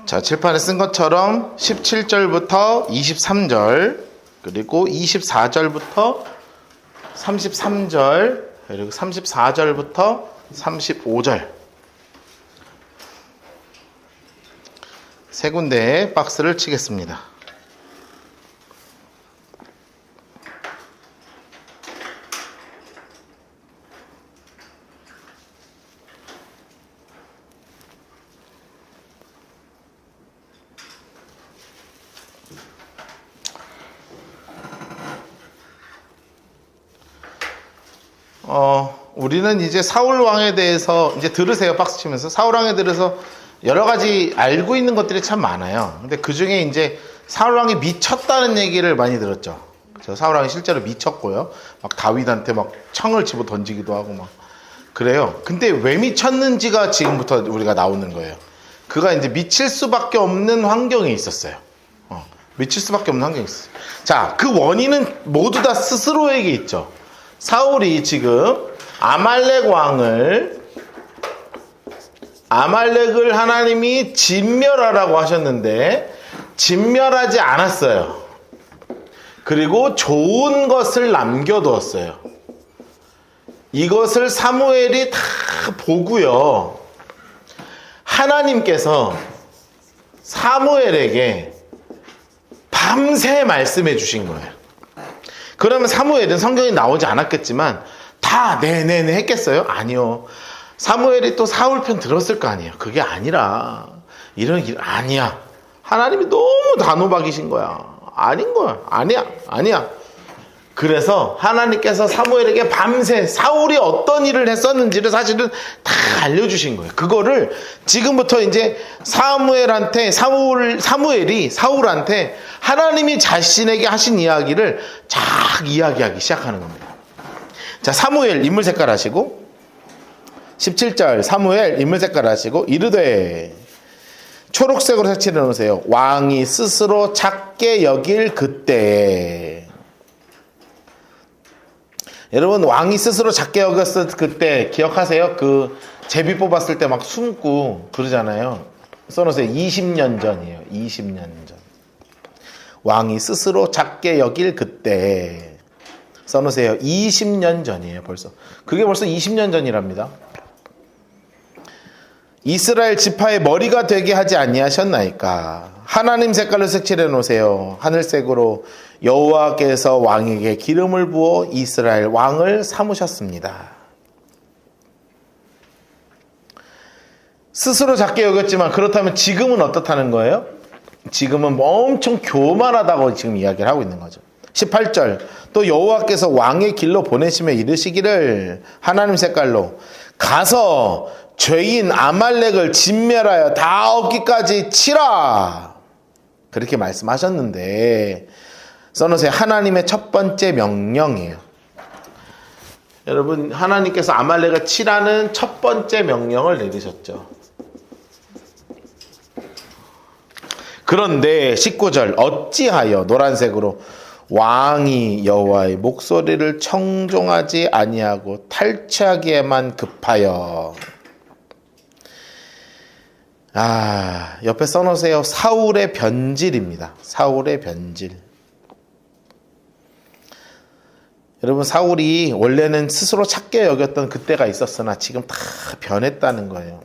자, 칠판에 쓴 것처럼 17절부터 23절, 그리고 24절부터 33절, 그리고 34절부터 35절 세 군데에 박스를 치겠습니다. 우리는 이제 사울 왕에 대해서 이제 들으세요. 박스 치면서. 사울 왕에 대해서 여러 가지 알고 있는 것들이 참 많아요. 근데 그 중에 이제 사울 왕이 미쳤다는 얘기를 많이 들었죠. 사울 왕이 실제로 미쳤고요. 막 다윗한테 막 창을 집어 던지기도 하고 막 그래요. 근데 왜 미쳤는지가 지금부터 우리가 나오는 거예요. 그가 이제 미칠 수밖에 없는 환경이 있었어요. 미칠 수밖에 없는 환경이 있어요. 자, 그 원인은 모두 다 스스로에게 있죠. 사울이 지금 아말렉을 하나님이 진멸하라고 하셨는데 진멸하지 않았어요. 그리고 좋은 것을 남겨두었어요. 이것을 사무엘이 다 보고요. 하나님께서 사무엘에게 밤새 말씀해 주신 거예요. 그러면 사무엘은 성경에 나오지 않았겠지만 다 네네네 했겠어요? 아니요. 사무엘이 또 사울 편 들었을 거 아니에요. 그게 아니라 이런 길 아니야. 하나님이 너무 단호박이신 거야. 아닌 거야. 아니야. 그래서 하나님께서 사무엘에게 밤새 사울이 어떤 일을 했었는지를 사실은 다 알려주신 거예요. 그거를 지금부터 이제 사무엘이 사울한테 하나님이 자신에게 하신 이야기를 쫙 이야기하기 시작하는 겁니다. 자, 사무엘 인물 색깔 하시고 17절 사무엘 인물 색깔 하시고 이르되 초록색으로 색칠해 놓으세요. 왕이 스스로 작게 여길 그때. 여러분, 왕이 스스로 작게 여겼을 그때 기억하세요? 그 제비 뽑았을 때 막 숨고 그러잖아요. 써놓으세요. 20년 전이에요. 20년 전. 왕이 스스로 작게 여길 그때. 써놓으세요. 20년 전이에요. 벌써. 그게 벌써 20년 전이랍니다. 이스라엘 지파의 머리가 되게 하지 아니하셨나이까. 하나님 색깔로 색칠해 놓으세요. 하늘색으로 여호와께서 왕에게 기름을 부어 이스라엘 왕을 삼으셨습니다. 스스로 작게 여겼지만 그렇다면 지금은 어떻다는 거예요? 지금은 엄청 교만하다고 지금 이야기를 하고 있는 거죠. 18절 또 여호와께서 왕의 길로 보내시며 이르시기를 하나님 색깔로 가서 죄인 아말렉을 진멸하여 다 얻기까지 치라. 그렇게 말씀하셨는데 써놓으세요. 하나님의 첫 번째 명령이에요. 여러분, 하나님께서 아말렉을 치라는 첫 번째 명령을 내리셨죠. 그런데 19절 어찌하여 노란색으로 왕이 여호와의 목소리를 청종하지 아니하고 탈취하기에만 급하여. 옆에 써놓으세요. 사울의 변질입니다. 사울의 변질. 여러분, 사울이 원래는 스스로 작게 여겼던 그때가 있었으나 지금 다 변했다는 거예요.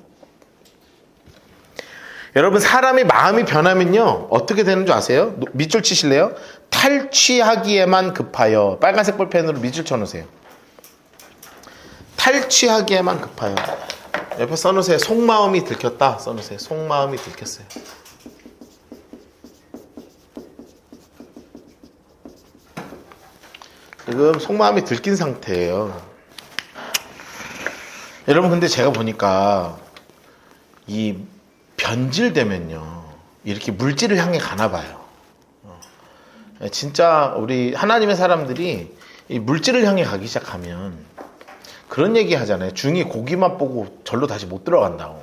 여러분, 사람이 마음이 변하면요 어떻게 되는 줄 아세요? 밑줄 치실래요? 탈취하기에만 급하여. 빨간색 볼펜으로 밑줄 쳐놓으세요. 탈취하기에만 급하여. 옆에 써놓으세요. 속마음이 들켰다. 써놓으세요. 속마음이 들켰어요. 지금 속마음이 들킨 상태예요. 여러분, 근데 제가 보니까 이 변질되면요 이렇게 물질을 향해 가나 봐요. 진짜 우리 하나님의 사람들이 이 물질을 향해 가기 시작하면 그런 얘기 하잖아요. 중이 고기만 보고 절로 다시 못 들어간다고.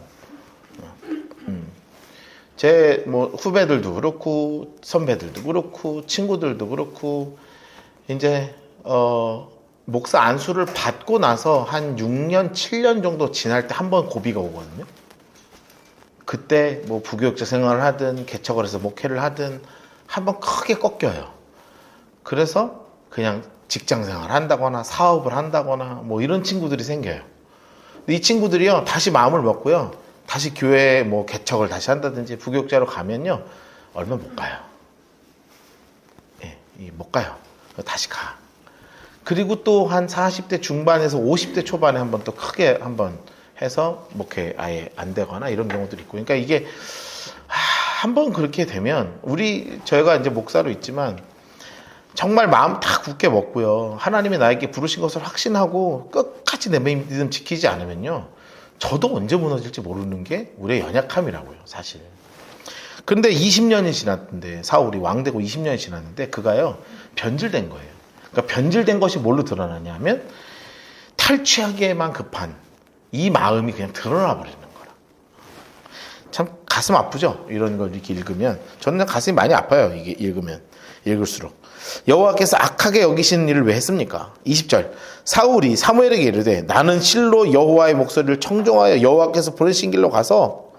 제 후배들도 그렇고 선배들도 그렇고 친구들도 그렇고 이제 목사 안수를 받고 나서 한 6년 7년 정도 지날 때 한 번 고비가 오거든요. 그때 뭐 부교육자 생활을 하든 개척을 해서 목회를 하든 한번 크게 꺾여요. 그래서 그냥 직장 생활을 한다거나 사업을 한다거나 뭐 이런 친구들이 생겨요. 근데 이 친구들이요 다시 마음을 먹고요 다시 교회 뭐 개척을 다시 한다든지 부교육자로 가면요 얼마 못 가요. 예, 못 가요. 다시 가. 그리고 또 한 40대 중반에서 50대 초반에 한번 또 크게 한번 해서 목회 아예 안 되거나 이런 경우들이 있고, 그러니까 이게 한번 그렇게 되면 저희가 이제 목사로 있지만 정말 마음 다 굳게 먹고요 하나님이 나에게 부르신 것을 확신하고 끝까지 내 믿음 지키지 않으면요 저도 언제 무너질지 모르는 게 우리의 연약함이라고요 사실. 그런데 20년이 지났는데 사울이 왕되고 20년이 지났는데 그가요 변질된 거예요. 그러니까 변질된 것이 뭘로 드러나냐 하면 탈취하기에만 급한 이 마음이 그냥 드러나 버리는 거라. 참 가슴 아프죠? 이런 걸 이렇게 읽으면. 저는 가슴이 많이 아파요. 이게 읽을수록. 여호와께서 악하게 여기시는 일을 왜 했습니까? 20절 사울이 사무엘에게 이르되 나는 실로 여호와의 목소리를 청종하여 여호와께서 보내신 길로 가서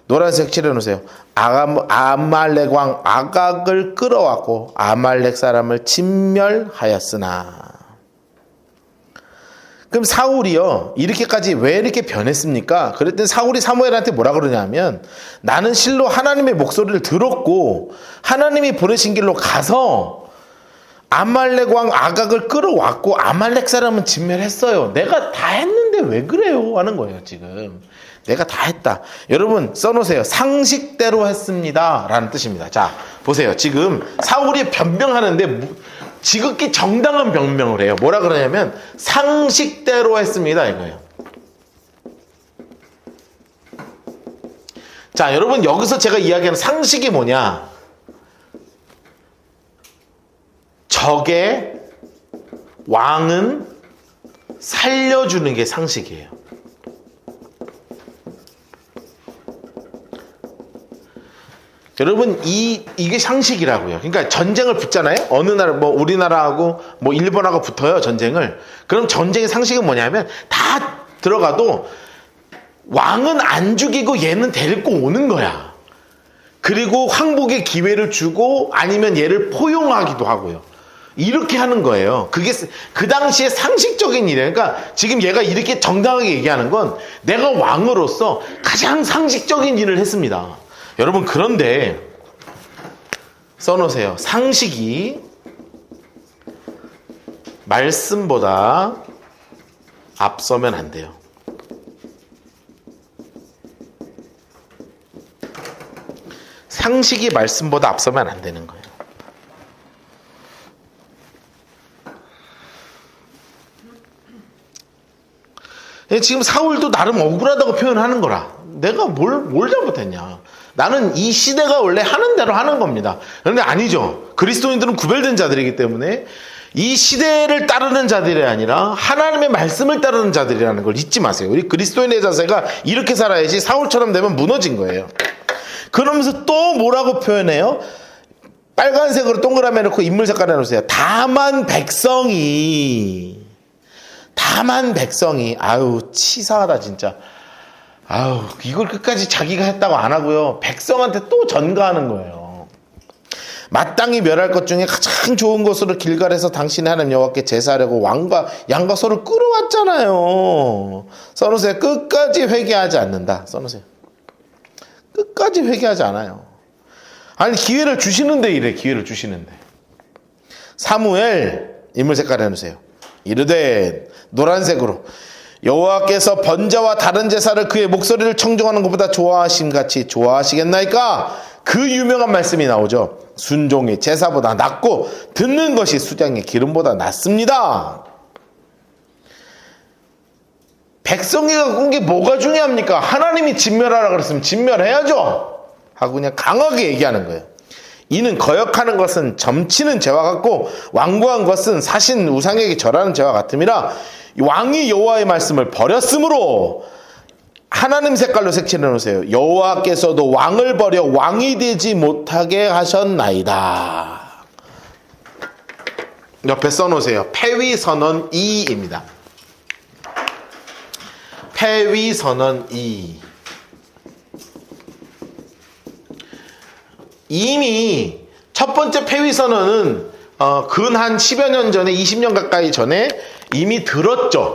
노란색 칠해놓으세요. 아말렉 왕 아각을 끌어왔고 아말렉 사람을 진멸하였으나. 그럼 사울이요 이렇게까지 왜 이렇게 변했습니까? 그랬더니 사울이 사무엘한테 뭐라 그러냐면 나는 실로 하나님의 목소리를 들었고 하나님이 보내신 길로 가서 아말렉 왕 아각을 끌어왔고 아말렉 사람은 진멸했어요. 내가 다 했는데 왜 그래요? 하는 거예요 지금. 내가 다 했다. 여러분 써놓으세요. 상식대로 했습니다 라는 뜻입니다. 자 보세요. 지금 사울이 변명하는데 지극히 정당한 변명을 해요. 뭐라 그러냐면 상식대로 했습니다 이거예요. 자 여러분 여기서 제가 이야기하는 상식이 뭐냐, 적의 왕은 살려주는 게 상식이에요. 여러분 이게 상식이라고요. 그러니까 전쟁을 붙잖아요. 어느 나라 뭐 우리나라하고 뭐 일본하고 붙어요 전쟁을. 그럼 전쟁의 상식은 뭐냐면 다 들어가도 왕은 안 죽이고 얘는 데리고 오는 거야. 그리고 항복의 기회를 주고 아니면 얘를 포용하기도 하고요. 이렇게 하는 거예요. 그게 그 당시에 상식적인 일이에요. 그러니까 지금 얘가 이렇게 정당하게 얘기하는 건 내가 왕으로서 가장 상식적인 일을 했습니다. 여러분 그런데 써놓으세요. 상식이 말씀보다 앞서면 안 돼요. 상식이 말씀보다 앞서면 안 되는 거예요. 지금 사울도 나름 억울하다고 표현하는 거라. 내가 뭘 잘못했냐. 나는 이 시대가 원래 하는 대로 하는 겁니다. 그런데 아니죠. 그리스도인들은 구별된 자들이기 때문에 이 시대를 따르는 자들이 아니라 하나님의 말씀을 따르는 자들이라는 걸 잊지 마세요. 우리 그리스도인의 자세가 이렇게 살아야지 사울처럼 되면 무너진 거예요. 그러면서 또 뭐라고 표현해요? 빨간색으로 동그라미 해놓고 인물 색깔 해놓으세요. 다만 백성이 아유 치사하다 진짜. 아우 이걸 끝까지 자기가 했다고 안 하고요 백성한테 또 전가하는 거예요. 마땅히 멸할 것 중에 가장 좋은 것으로 길갈에서 당신의 하나님 여호와께 제사하려고 왕과 양과 소를 끌어왔잖아요. 써놓으세요. 끝까지 회개하지 않는다. 써놓으세요. 끝까지 회개하지 않아요. 아니 기회를 주시는데 이래. 기회를 주시는데. 사무엘 인물 색깔 해놓으세요. 이르되 노란색으로 여호와께서 번제와 다른 제사를 그의 목소리를 청종하는 것보다 좋아하심같이 좋아하시겠나이까? 그 유명한 말씀이 나오죠. 순종이 제사보다 낫고 듣는 것이 수장의 기름보다 낫습니다. 백성이 갖고 온 게 뭐가 중요합니까? 하나님이 진멸하라 그랬으면 진멸해야죠 하고 그냥 강하게 얘기하는 거예요. 이는 거역하는 것은 점치는 죄와 같고 완고한 것은 사신 우상에게 절하는 죄와 같음이라. 왕이 여호와의 말씀을 버렸으므로 하나님 색깔로 색칠해 놓으세요. 여호와께서도 왕을 버려 왕이 되지 못하게 하셨나이다. 옆에 써놓으세요. 패위선언 2입니다. 패위선언 2. 이미 첫 번째 폐위 선언은 근 한 10여 년 전에 20년 가까이 전에 이미 들었죠.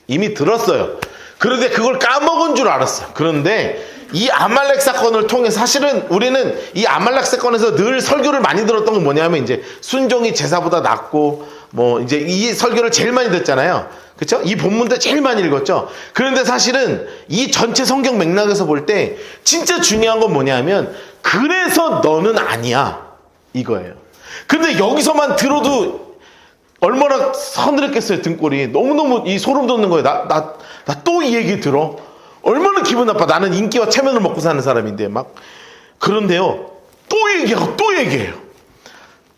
이미 들었어요. 그런데 그걸 까먹은 줄 알았어요. 그런데 이 아말렉 사건을 통해 사실은 우리는 이 아말렉 사건에서 늘 설교를 많이 들었던 건 뭐냐면 이제 순종이 제사보다 낫고 뭐 이제 이 설교를 제일 많이 듣잖아요. 그렇죠? 이 본문도 제일 많이 읽었죠. 그런데 사실은 이 전체 성경 맥락에서 볼 때 진짜 중요한 건 뭐냐면 그래서 너는 아니야 이거예요. 근데 여기서만 들어도 얼마나 서늘했겠어요. 등골이 너무너무 이 소름 돋는 거예요. 나 또 이 얘기 들어? 얼마나 기분 나빠. 나는 인기와 체면을 먹고 사는 사람인데 막. 그런데요 또 얘기하고 또 얘기해요.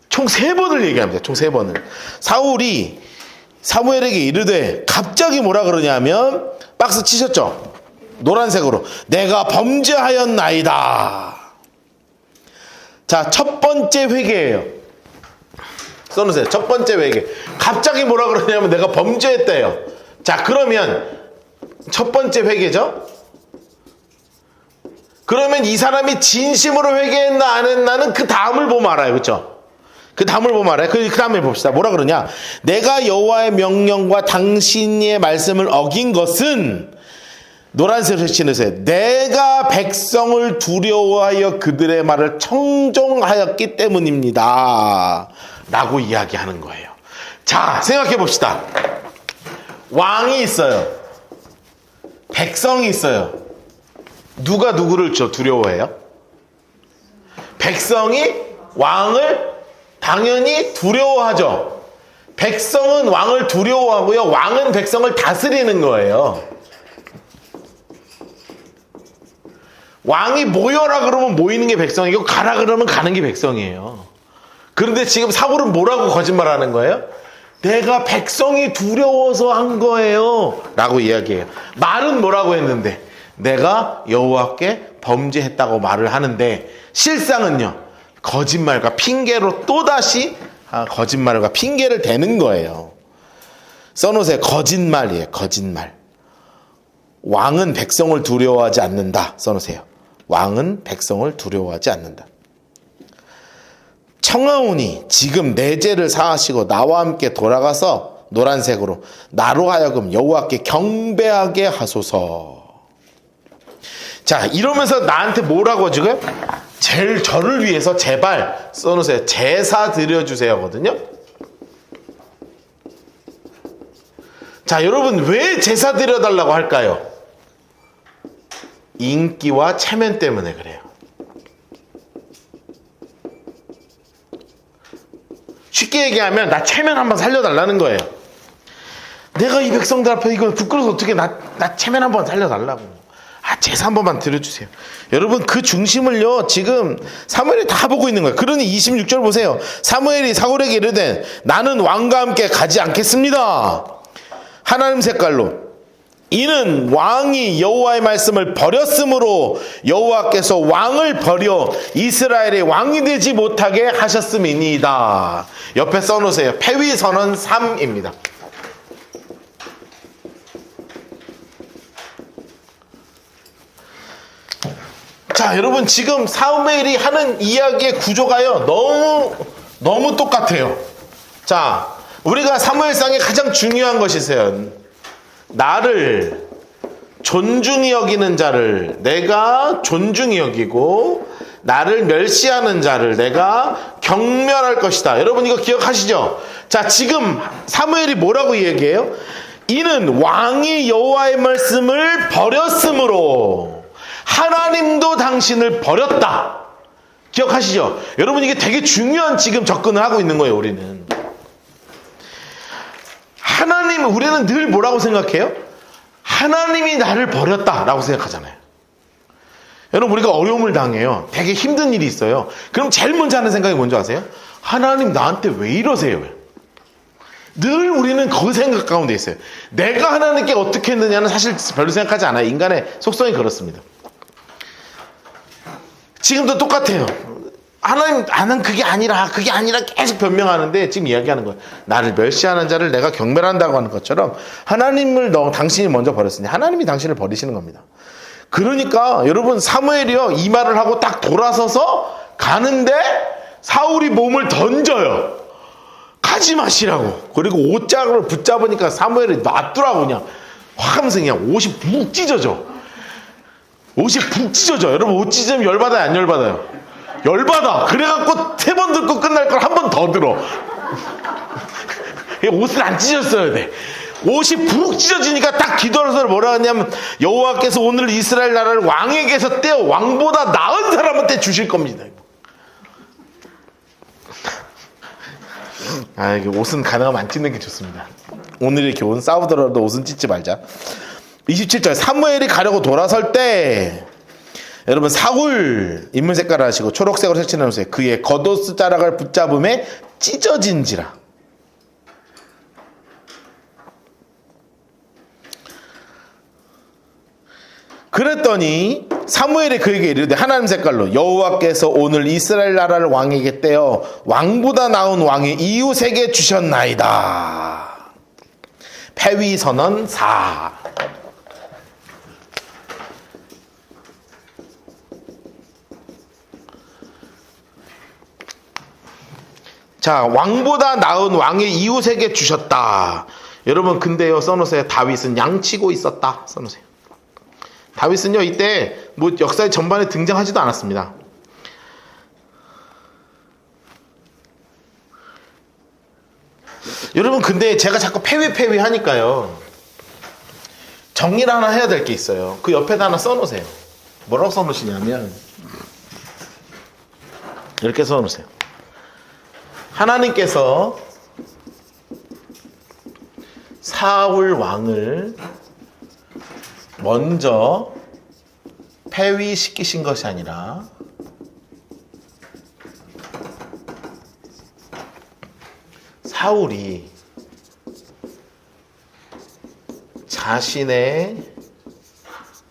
총 3번을 얘기합니다. 총 3번을. 사울이 사무엘에게 이르되 갑자기 뭐라 그러냐면 박스 치셨죠? 노란색으로 내가 범죄하였나이다. 자, 첫 번째 회개예요. 써놓으세요. 첫 번째 회개. 갑자기 뭐라 그러냐면 내가 범죄했대요. 자, 그러면 첫 번째 회개죠. 그러면 이 사람이 진심으로 회개했나 안 했나는 그 다음을 보면 알아요. 그렇죠? 그 다음을 보면 알아요. 그 다음에 봅시다. 뭐라 그러냐? 내가 여호와의 명령과 당신의 말씀을 어긴 것은 노란색을 치는세 내가 백성을 두려워하여 그들의 말을 청종하였기 때문입니다. 라고 이야기하는 거예요. 자, 생각해 봅시다. 왕이 있어요. 백성이 있어요. 누가 누구를 두려워해요? 백성이 왕을 당연히 두려워하죠. 백성은 왕을 두려워하고요. 왕은 백성을 다스리는 거예요. 왕이 모여라 그러면 모이는 게 백성이고 가라 그러면 가는 게 백성이에요. 그런데 지금 사울은 뭐라고 거짓말하는 거예요? 내가 백성이 두려워서 한 거예요 라고 이야기해요. 말은 뭐라고 했는데 내가 여호와께 범죄했다고 말을 하는데 실상은요 거짓말과 핑계로 또다시 거짓말과 핑계를 대는 거예요. 써놓으세요. 거짓말이에요. 거짓말. 왕은 백성을 두려워하지 않는다. 써놓으세요. 왕은 백성을 두려워하지 않는다. 청하오니 지금 내 죄를 사하시고 나와 함께 돌아가서 노란색으로 나로 하여금 여호와께 경배하게 하소서. 자, 이러면서 나한테 뭐라고 지금? 저를 위해서 제발 써놓으세요. 제사 드려주세요거든요. 자, 여러분 왜 제사 드려달라고 할까요? 인기와 체면 때문에 그래요. 쉽게 얘기하면 나 체면 한번 살려달라는 거예요. 내가 이 백성들 앞에 이거 부끄러워서 어떻게 나 체면 한번 살려달라고. 제사 한 번만 드려주세요. 여러분 그 중심을요 지금 사무엘이 다 보고 있는 거예요. 그러니 26절 보세요. 사무엘이 사울에게 이르되 나는 왕과 함께 가지 않겠습니다. 하나님 색깔로 이는 왕이 여호와의 말씀을 버렸으므로 여호와께서 왕을 버려 이스라엘의 왕이 되지 못하게 하셨음이니이다. 옆에 써놓으세요. 폐위선언 3입니다. 자, 여러분 지금 사무엘이 하는 이야기의 구조가요 너무 똑같아요. 자, 우리가 사무엘상에 가장 중요한 것이 있어요. 나를 존중히 여기는 자를 내가 존중히 여기고 나를 멸시하는 자를 내가 경멸할 것이다. 여러분 이거 기억하시죠? 자, 지금 사무엘이 뭐라고 얘기해요? 이는 왕이 여호와의 말씀을 버렸으므로 하나님도 당신을 버렸다. 기억하시죠? 여러분 이게 되게 중요한 지금 접근을 하고 있는 거예요. 우리는 우리는 늘 뭐라고 생각해요? 하나님이 나를 버렸다라고 생각하잖아요. 여러분 우리가 어려움을 당해요. 되게 힘든 일이 있어요. 그럼 제일 먼저 하는 생각이 뭔지 아세요? 하나님 나한테 왜 이러세요? 늘 우리는 그 생각 가운데 있어요. 내가 하나님께 어떻게 했느냐는 사실 별로 생각하지 않아요. 인간의 속성이 그렇습니다. 지금도 똑같아요. 하나님 나는 그게 아니라 계속 변명하는데 지금 이야기하는 거예요. 나를 멸시하는 자를 내가 경멸한다고 하는 것처럼 하나님을 당신이 먼저 버렸으니 하나님이 당신을 버리시는 겁니다. 그러니까 여러분 사무엘이요 이 말을 하고 딱 돌아서서 가는데 사울이 몸을 던져요. 가지 마시라고. 그리고 옷장을 붙잡으니까 사무엘이 놔두라고 그냥 확 하면서 그냥 옷이 푹 찢어져. 옷이 푹 찢어져. 여러분 옷 찢으면 열받아요? 안 열받아요? 열받아. 그래갖고 3번 듣고 끝날 걸 한 번 더 들어. 옷을 안 찢었어야 돼. 옷이 푹 찢어지니까 딱 기도하면서 뭐라 하냐면 여호와께서 오늘 이스라엘 나라를 왕에게서 떼어 왕보다 나은 사람한테 주실 겁니다. 이게 옷은 가능하면 안 찢는 게 좋습니다. 오늘 이렇게 옷은 싸우더라도 옷은 찢지 말자. 27절 사무엘이 가려고 돌아설 때 여러분 사울 인물 색깔을 하시고 초록색으로 색칠해 놓으세요. 그의 겉옷 자락을 붙잡음에 찢어진지라. 그랬더니 사무엘이 그에게 이르되 하나님 색깔로 여호와께서 오늘 이스라엘 나라를 왕에게 떼어 왕보다 나은 왕의 이웃에게 주셨나이다. 패위 선언 4. 자, 왕보다 나은 왕의 이웃에게 주셨다. 여러분 근데요 써놓으세요. 다윗은 양치고 있었다. 써놓으세요. 다윗은요 이때 뭐 역사의 전반에 등장하지도 않았습니다. 여러분 근데 제가 자꾸 패위 하니까요 정리를 하나 해야 될 게 있어요. 그 옆에다 하나 써놓으세요. 뭐라고 써놓으시냐면 이렇게 써놓으세요. 하나님께서 사울 왕을 먼저 폐위시키신 것이 아니라 사울이 자신의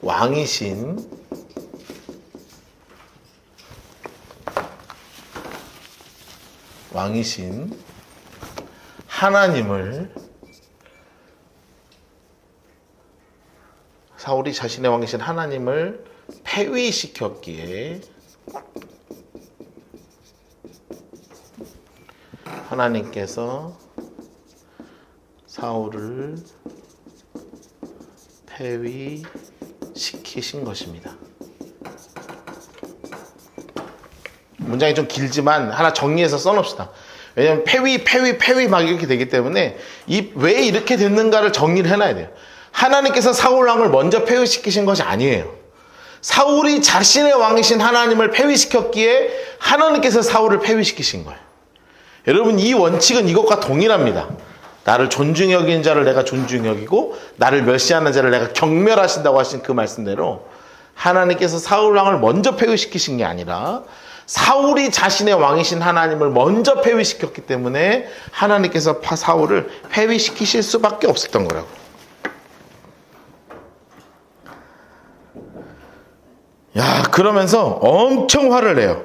왕이신 하나님을 사울이 자신의 왕이신 하나님을 폐위시켰기에 하나님께서 사울을 폐위시키신 것입니다. 문장이 좀 길지만 하나 정리해서 써놓읍시다. 왜냐하면 폐위 막 이렇게 되기 때문에 왜 이렇게 됐는가를 정리를 해놔야 돼요. 하나님께서 사울 왕을 먼저 폐위시키신 것이 아니에요. 사울이 자신의 왕이신 하나님을 폐위시켰기에 하나님께서 사울을 폐위시키신 거예요. 여러분 이 원칙은 이것과 동일합니다. 나를 존중히 여기는 자를 내가 존중히 여기고 나를 멸시하는 자를 내가 경멸하신다고 하신 그 말씀대로 하나님께서 사울 왕을 먼저 폐위시키신 게 아니라 사울이 자신의 왕이신 하나님을 먼저 폐위시켰기 때문에 하나님께서 사울을 폐위시키실 수밖에 없었던 거라고. 야, 그러면서 엄청 화를 내요.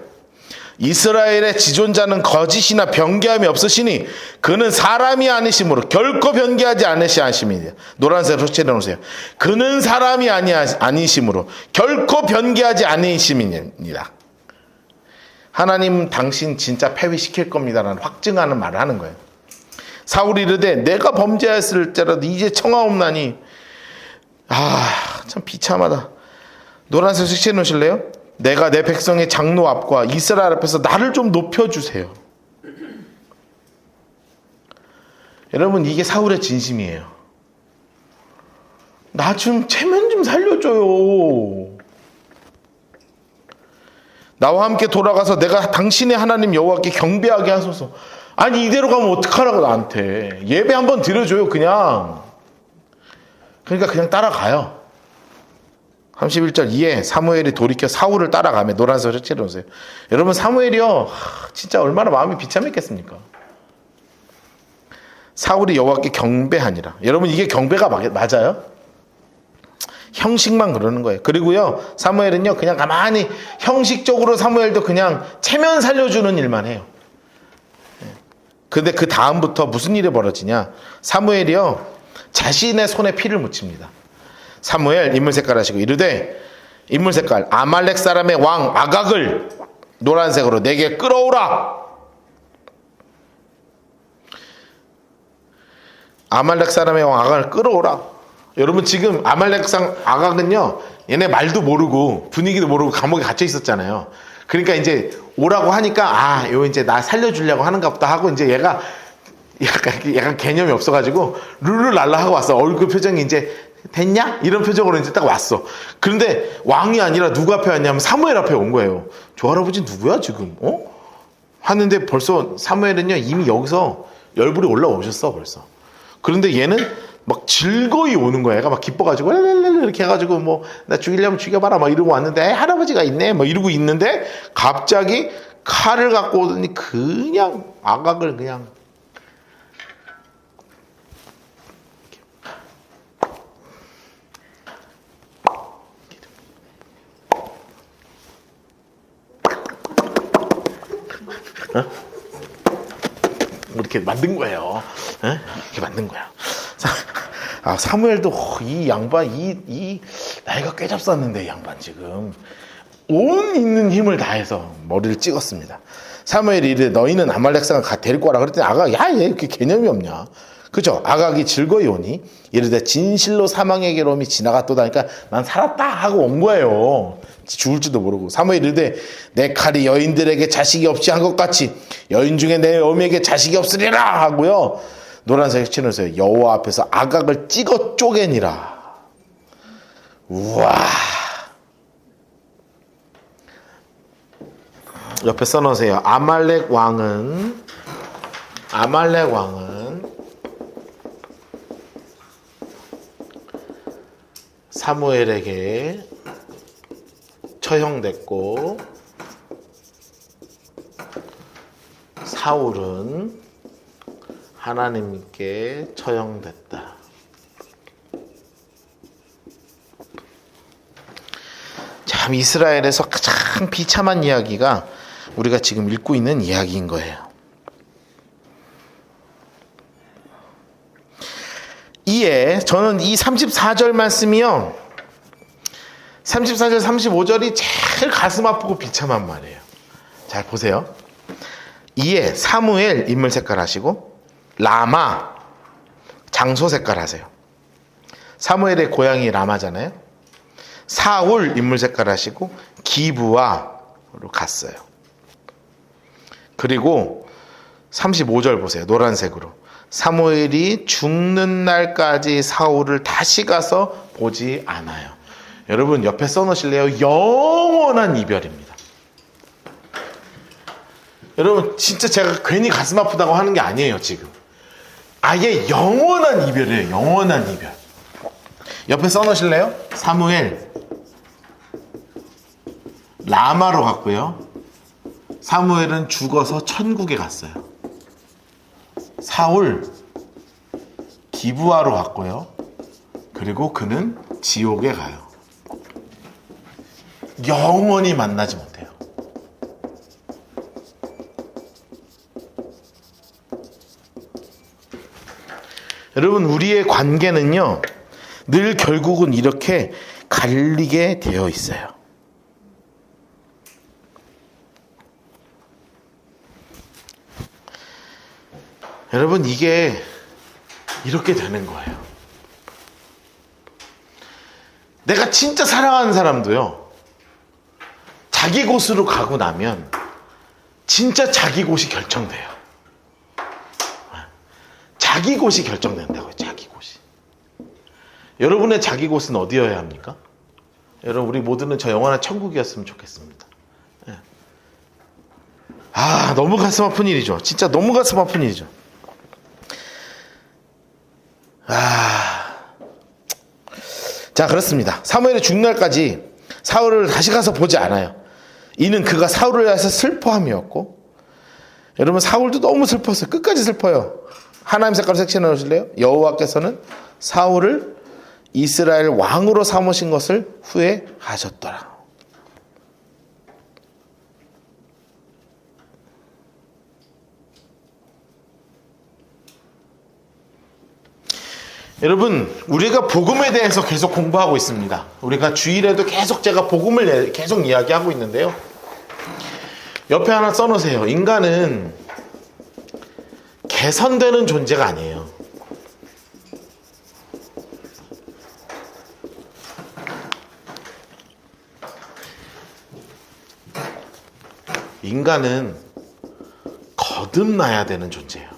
이스라엘의 지존자는 거짓이나 변개함이 없으시니 그는 사람이 아니심으로 결코 변개하지 않으시니라. 노란색으로 칠해 놓으세요. 그는 사람이 아니심으로 결코 변개하지 않으심이니라. 하나님 당신 진짜 폐위시킬 겁니다라는 확증하는 말을 하는 거예요. 사울이 이르되 내가 범죄하였을지라도 이제 청하옵나니 참 비참하다. 노란색 색칠해 놓으실래요? 내가 내 백성의 장로 앞과 이스라엘 앞에서 나를 좀 높여주세요. 여러분 이게 사울의 진심이에요. 나 좀 체면 좀 살려줘요. 나와 함께 돌아가서 내가 당신의 하나님 여호와께 경배하게 하소서. 아니 이대로 가면 어떡하라고 나한테. 예배 한번 드려줘요 그냥. 그러니까 그냥 따라가요. 31절 이에 사무엘이 돌이켜 사울을 따라가며 노란색을 칠해 놓으세요. 여러분 사무엘이요 진짜 얼마나 마음이 비참했겠습니까? 사울이 여호와께 경배하니라. 여러분 이게 경배가 맞아요? 형식만 그러는 거예요. 그리고요 사무엘은요 그냥 가만히 형식적으로 사무엘도 그냥 체면 살려주는 일만 해요. 근데 그 다음부터 무슨 일이 벌어지냐. 사무엘이요 자신의 손에 피를 묻힙니다. 사무엘 인물 색깔 하시고 이르되 인물 색깔 아말렉 사람의 왕 아각을 노란색으로 내게 끌어오라. 아말렉 사람의 왕 아각을 끌어오라. 여러분 지금 아말렉 상 아각은요, 얘네 말도 모르고 분위기도 모르고 감옥에 갇혀 있었잖아요. 그러니까 이제 오라고 하니까 요 이제 나 살려주려고 하는가 보다 하고 이제 얘가 약간 개념이 없어가지고 룰루랄라 하고 왔어. 얼굴 표정이 이제 됐냐? 이런 표정으로 이제 딱 왔어. 그런데 왕이 아니라 누구 앞에 왔냐면 사무엘 앞에 온 거예요. 저 할아버지 누구야 지금? 하는데 벌써 사무엘은요 이미 여기서 열불이 올라오셨어 벌써. 그런데 얘는 막 즐거이 오는 거야. 얘가 막 기뻐가지고 이렇게 해가지고 뭐 나 죽이려면 죽여봐라 막 이러고 왔는데 할아버지가 있네 뭐 이러고 있는데 갑자기 칼을 갖고 오더니 그냥 아각을 그냥 이렇게 만든 거예요. 이렇게 만든 거야. 사무엘도 이 양반 이 나이가 꽤 잡쌌는데 이 양반 지금 온 있는 힘을 다해서 머리를 찍었습니다. 사무엘이 이르되 너희는 아말렉 사람 데리고 와라. 그랬더니 아각 얘 이렇게 개념이 없냐. 그죠? 아각이 즐거이 오니 이르되 진실로 사망의 괴로움이 지나갔도다. 하니까 난 살았다 하고 온 거예요. 죽을지도 모르고. 사무엘이 이르되 내 칼이 여인들에게 자식이 없이 한 것 같이 여인 중에 내 어미에게 자식이 없으리라 하고요. 노란색 치노새 여호와 앞에서 아각을 찍어 쪼개니라. 우와. 옆에 써놓으세요. 아말렉 왕은 사무엘에게 처형됐고 사울은 하나님께 처형됐다. 참 이스라엘에서 가장 비참한 이야기가 우리가 지금 읽고 있는 이야기인 거예요. 이에 저는 이 34절 말씀이요, 34절 35절이 제일 가슴 아프고 비참한 말이에요. 잘 보세요. 이에 사무엘 인물 색깔 하시고 라마 장소 색깔 하세요. 사무엘의 고향이 라마잖아요. 사울 인물 색깔 하시고 기브아로 갔어요. 그리고 35절 보세요. 노란색으로 사무엘이 죽는 날까지 사울을 다시 가서 보지 않아요. 여러분 옆에 써놓으실래요? 영원한 이별입니다. 여러분 진짜 제가 괜히 가슴 아프다고 하는 게 아니에요. 지금 아예 영원한 이별이에요. 영원한 이별. 옆에 써놓으실래요? 사무엘 라마로 갔고요. 사무엘은 죽어서 천국에 갔어요. 사울 기브아로 갔고요. 그리고 그는 지옥에 가요. 영원히 만나지 못해요. 여러분 우리의 관계는요 늘 결국은 이렇게 갈리게 되어 있어요. 여러분 이게 이렇게 되는 거예요. 내가 진짜 사랑하는 사람도요 자기 곳으로 가고 나면 진짜 자기 곳이 결정돼요. 자기 곳이 결정된다고요. 자기 곳이. 여러분의 자기 곳은 어디여야 합니까? 여러분 우리 모두는 저 영원한 천국이었으면 좋겠습니다. 너무 가슴 아픈 일이죠. 진짜 너무 가슴 아픈 일이죠. 자 그렇습니다. 사무엘의 죽는 날까지 사울을 다시 가서 보지 않아요. 이는 그가 사울을 위해서 슬퍼함이었고, 여러분 사울도 너무 슬펐어요. 끝까지 슬퍼요. 하나님 색깔 섹션에 넣으실래요? 여호와께서는 사울을 이스라엘 왕으로 삼으신 것을 후회하셨더라. 여러분 우리가 복음에 대해서 계속 공부하고 있습니다. 우리가 주일에도 계속 제가 복음을 계속 이야기하고 있는데요. 옆에 하나 써놓으세요. 인간은 개선되는 존재가 아니에요. 인간은 거듭나야 되는 존재예요.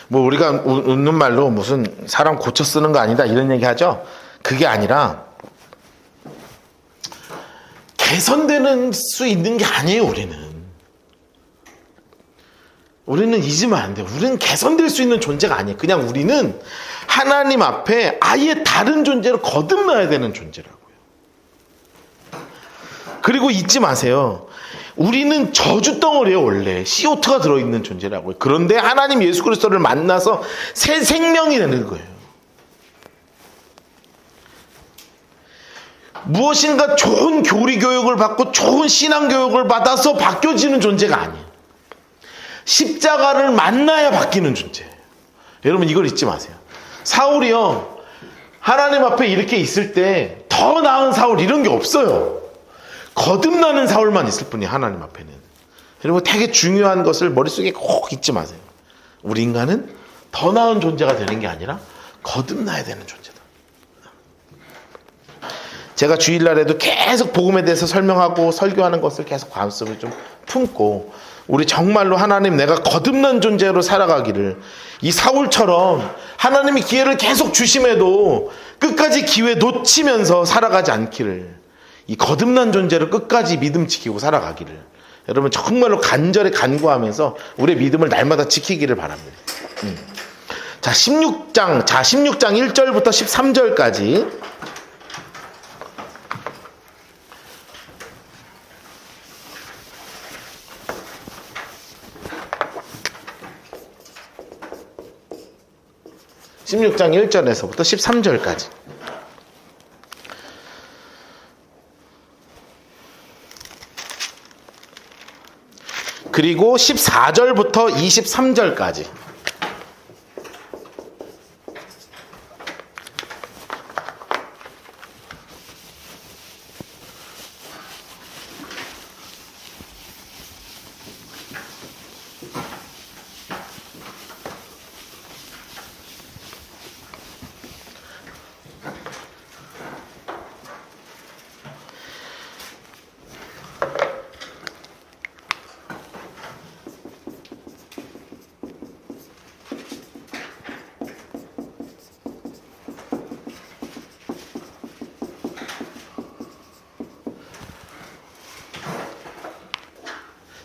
뭐 우리가 웃는 말로 무슨 사람 고쳐 쓰는 거 아니다 이런 얘기 하죠. 그게 아니라 개선되는 수 있는 게 아니에요. 우리는 잊으면 안 돼요. 우리는 개선될 수 있는 존재가 아니에요. 그냥 우리는 하나님 앞에 아예 다른 존재로 거듭나야 되는 존재라고요. 그리고 잊지 마세요. 우리는 저주덩어리예요. 원래 CO2가 들어있는 존재라고요. 그런데 하나님 예수 그리스도를 만나서 새 생명이 되는 거예요. 무엇인가 좋은 교리 교육을 받고 좋은 신앙 교육을 받아서 바뀌어지는 존재가 아니에요. 십자가를 만나야 바뀌는 존재예요. 여러분 이걸 잊지 마세요. 사울이요, 하나님 앞에 이렇게 있을 때 더 나은 사울 이런 게 없어요. 거듭나는 사울만 있을 뿐이에요. 하나님 앞에는. 여러분 되게 중요한 것을 머릿속에 꼭 잊지 마세요. 우리 인간은 더 나은 존재가 되는 게 아니라 거듭나야 되는 존재다. 제가 주일날에도 계속 복음에 대해서 설명하고 설교하는 것을 계속 마음속에 좀 품고, 우리 정말로 하나님 내가 거듭난 존재로 살아가기를, 이 사울처럼 하나님이 기회를 계속 주심에도 끝까지 기회 놓치면서 살아가지 않기를, 이 거듭난 존재로 끝까지 믿음 지키고 살아가기를 여러분 정말로 간절히 간구하면서 우리의 믿음을 날마다 지키기를 바랍니다. 자, 16장 1절부터 13절까지 (16장 1절에서부터) (13절까지) 그리고 14절부터 23절까지.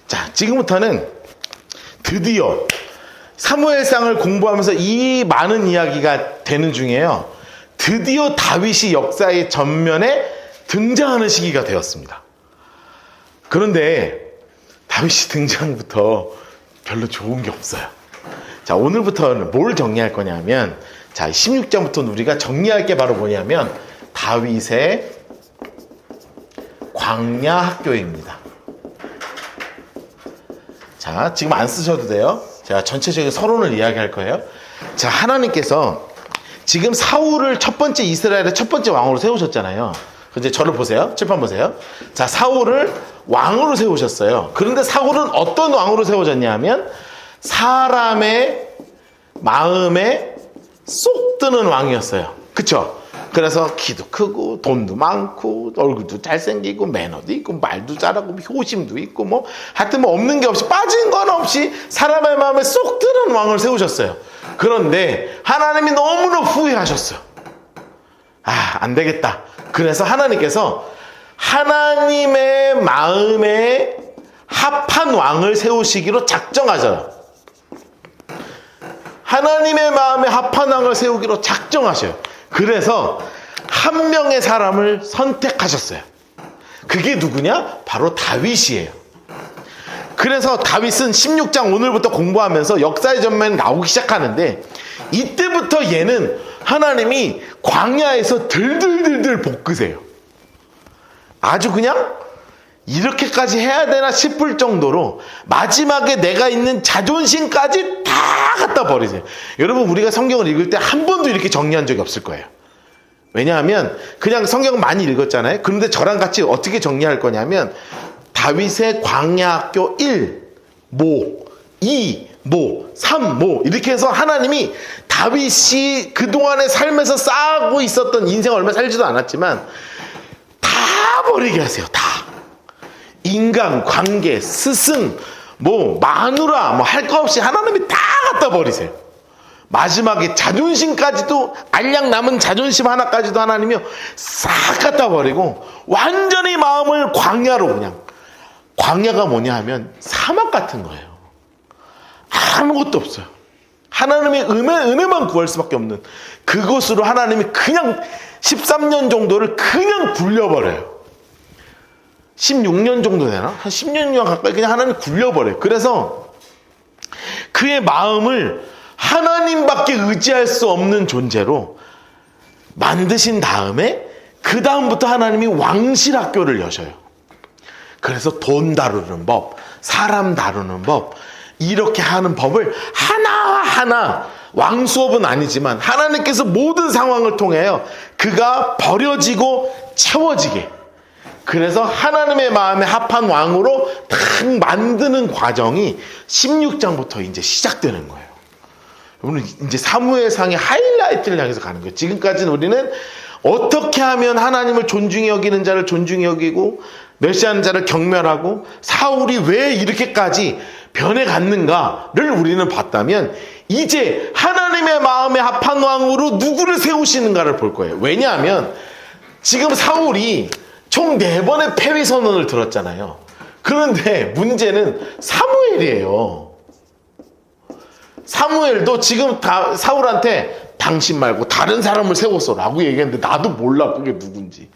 자, 지금부터는 드디어 사무엘상을 공부하면서 이 많은 이야기가 되는 중에요, 드디어 다윗이 역사의 전면에 등장하는 시기가 되었습니다. 그런데 다윗이 등장부터 별로 좋은 게 없어요. 자, 오늘부터는 뭘 정리할 거냐면, 자, 16장부터 우리가 정리할 게 바로 뭐냐면 다윗의 광야 학교입니다. 자, 지금 안 쓰셔도 돼요. 제가 전체적인 서론을 이야기할 거예요. 자, 하나님께서 지금 사울을 첫 번째 이스라엘의 첫 번째 왕으로 세우셨잖아요. 이제 저를 보세요. 칠판 보세요. 자, 사울을 왕으로 세우셨어요. 그런데 사울은 어떤 왕으로 세워졌냐 하면 사람의 마음에 쏙 드는 왕이었어요. 그쵸? 그래서 키도 크고 돈도 많고 얼굴도 잘생기고 매너도 있고 말도 잘하고 효심도 있고 뭐 하여튼 뭐 없는 게 없이 빠진 건 없이 사람의 마음에 쏙 드는 왕을 세우셨어요. 그런데 하나님이 너무나 후회하셨어요. 아, 안 되겠다. 그래서 하나님께서 하나님의 마음에 합한 왕을 세우시기로 작정하셔요. 하나님의 마음에 합한 왕을 세우기로 작정하셔요. 그래서 한 명의 사람을 선택하셨어요. 그게 누구냐? 바로 다윗이에요. 그래서 다윗은 16장 오늘부터 공부하면서 역사의 전면에 나오기 시작하는데, 이때부터 얘는 하나님이 광야에서 들들들들 볶으세요. 아주 그냥 이렇게까지 해야 되나 싶을 정도로 마지막에 내가 있는 자존심까지 다 갖다 버리세요. 여러분, 우리가 성경을 읽을 때 한 번도 이렇게 정리한 적이 없을 거예요. 왜냐하면 그냥 성경 많이 읽었잖아요. 그런데 저랑 같이 어떻게 정리할 거냐면 다윗의 광야학교 1, 모, 2, 모, 3, 모 이렇게 해서 하나님이 다윗이 그동안의 삶에서 쌓고 있었던 인생 얼마 살지도 않았지만 다 버리게 하세요. 다. 인간, 관계, 스승, 뭐 마누라 뭐 할 거 없이 하나님이 다 갖다 버리세요. 마지막에 자존심까지도 알량 남은 자존심 하나까지도 하나님이 싹 갖다 버리고 완전히 마음을 광야로 그냥. 광야가 뭐냐 하면 사막 같은 거예요. 아무것도 없어요. 하나님의 은혜만 구할 수밖에 없는 그곳으로 하나님이 그냥 13년 정도를 그냥 굴려버려요. 16년 정도 되나? 한 16년 가까이 그냥 하나님 굴려버려요. 그래서 그의 마음을 하나님밖에 의지할 수 없는 존재로 만드신 다음에 그 다음부터 하나님이 왕실학교를 여셔요. 그래서 돈 다루는 법, 사람 다루는 법, 이렇게 하는 법을 하나하나 왕수업은 아니지만 하나님께서 모든 상황을 통하여 그가 버려지고 채워지게 그래서 하나님의 마음에 합한 왕으로 딱 만드는 과정이 16장부터 이제 시작되는 거예요. 여러분 이제 사무엘상의 하이라이트를 향해서 가는 거예요. 지금까지는 우리는 어떻게 하면 하나님을 존중히 여기는 자를 존중히 여기고 멸시하는 자를 경멸하고 사울이 왜 이렇게까지 변해갔는가를 우리는 봤다면 이제 하나님의 마음에 합한 왕으로 누구를 세우시는가를 볼 거예요. 왜냐하면 지금 사울이 총 4번의 패위 선언을 들었잖아요. 그런데 문제는 사무엘이에요. 사무엘도 지금 사울한테 당신 말고 다른 사람을 세웠어 라고 얘기했는데 나도 몰라 그게 누군지.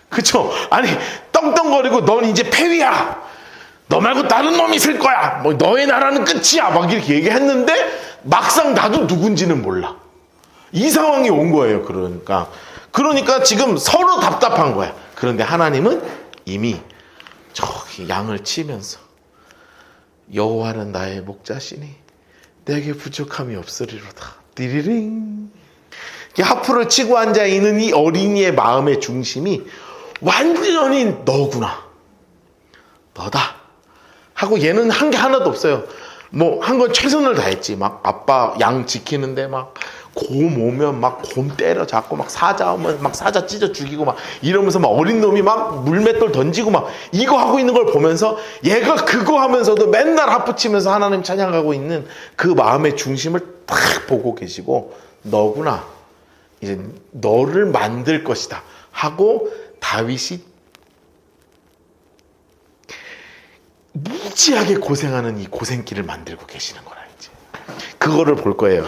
그쵸? 아니 떵떵거리고 넌 이제 패위야. 너 말고 다른 놈이 있을 거야. 뭐 너의 나라는 끝이야. 막 이렇게 얘기했는데 막상 나도 누군지는 몰라. 이 상황이 온 거예요. 그러니까 지금 서로 답답한 거야. 그런데 하나님은 이미 저기 양을 치면서 여호와는 나의 목자시니 내게 부족함이 없으리로다. 띠리링. 하프를 치고 앉아있는 이 어린이의 마음의 중심이 완전히 너구나. 너다. 하고 얘는 한 게 하나도 없어요. 뭐 한 건 최선을 다했지. 막 아빠 양 지키는데 막 곰 오면 막 곰 때려 잡고 막 사자 오면 막 사자 찢어 죽이고 막 이러면서 막 어린 놈이 막 물맷돌 던지고 막 이거 하고 있는 걸 보면서 얘가 그거 하면서도 맨날 하프치면서 하나님 찬양하고 있는 그 마음의 중심을 딱 보고 계시고 너구나. 이제 너를 만들 것이다. 하고 다윗이 무지하게 고생하는 이 고생길을 만들고 계시는 거라 이제. 그거를 볼 거예요.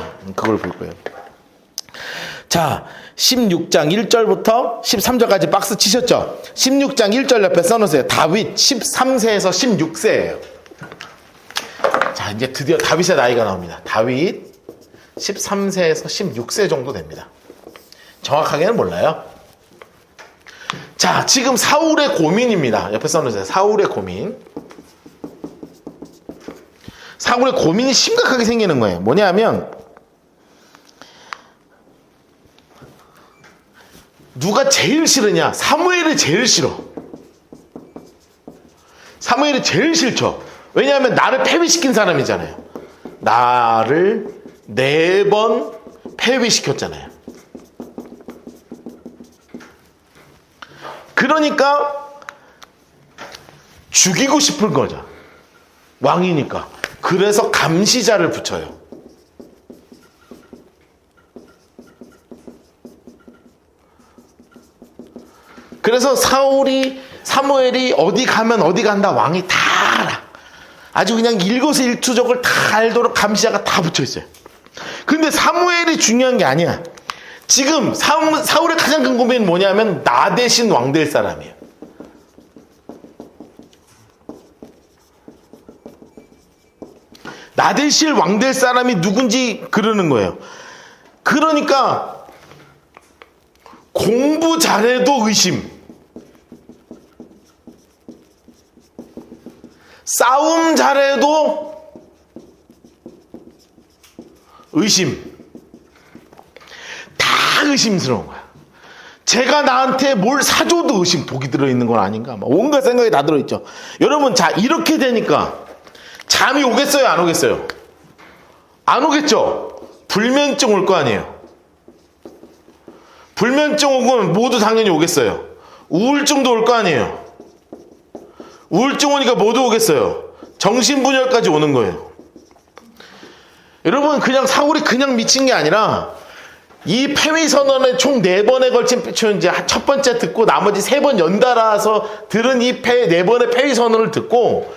자, 16장 1절부터 13절까지 박스 치셨죠? 16장 1절 옆에 써놓으세요. 다윗 13세에서 16세예요. 자, 이제 드디어 다윗의 나이가 나옵니다. 다윗 13세에서 16세 정도 됩니다. 정확하게는 몰라요. 자, 지금 사울의 고민입니다. 옆에 써놓으세요. 사울의 고민. 사울의 고민이 심각하게 생기는 거예요. 뭐냐면 누가 제일 싫으냐? 사무엘이 제일 싫어. 사무엘이 제일 싫죠. 왜냐하면 나를 패배시킨 사람이잖아요. 나를 4번 패배시켰잖아요. 그러니까 죽이고 싶은 거죠. 왕이니까. 그래서 감시자를 붙여요. 그래서 사무엘이 어디 가면 어디 간다 왕이 다 알아. 아주 그냥 일거수일투족을 다 알도록 감시자가 다 붙여 있어요. 근데 사무엘이 중요한 게 아니야. 지금 사울의 가장 큰 고민은 뭐냐면 나 대신 왕 될 사람이에요. 나 대신 왕 될 사람이 누군지 그러는 거예요. 그러니까 공부 잘해도 의심, 싸움 잘해도 의심, 다 막 의심스러운 거야. 제가 나한테 뭘 사줘도 의심, 독이 들어있는 건 아닌가. 막 온갖 생각이 다 들어있죠. 여러분, 자, 이렇게 되니까 잠이 오겠어요? 안 오겠어요? 안 오겠죠? 불면증 올 거 아니에요? 불면증 오면 모두 당연히 오겠어요. 우울증도 올 거 아니에요? 우울증 오니까 모두 오겠어요. 정신분열까지 오는 거예요. 여러분, 그냥 사울이 그냥 미친 게 아니라 이 폐위선언의 총 4번에 걸친 이제 첫 번째 듣고 나머지 3번 연달아서 들은 이 4번의 폐위선언을 듣고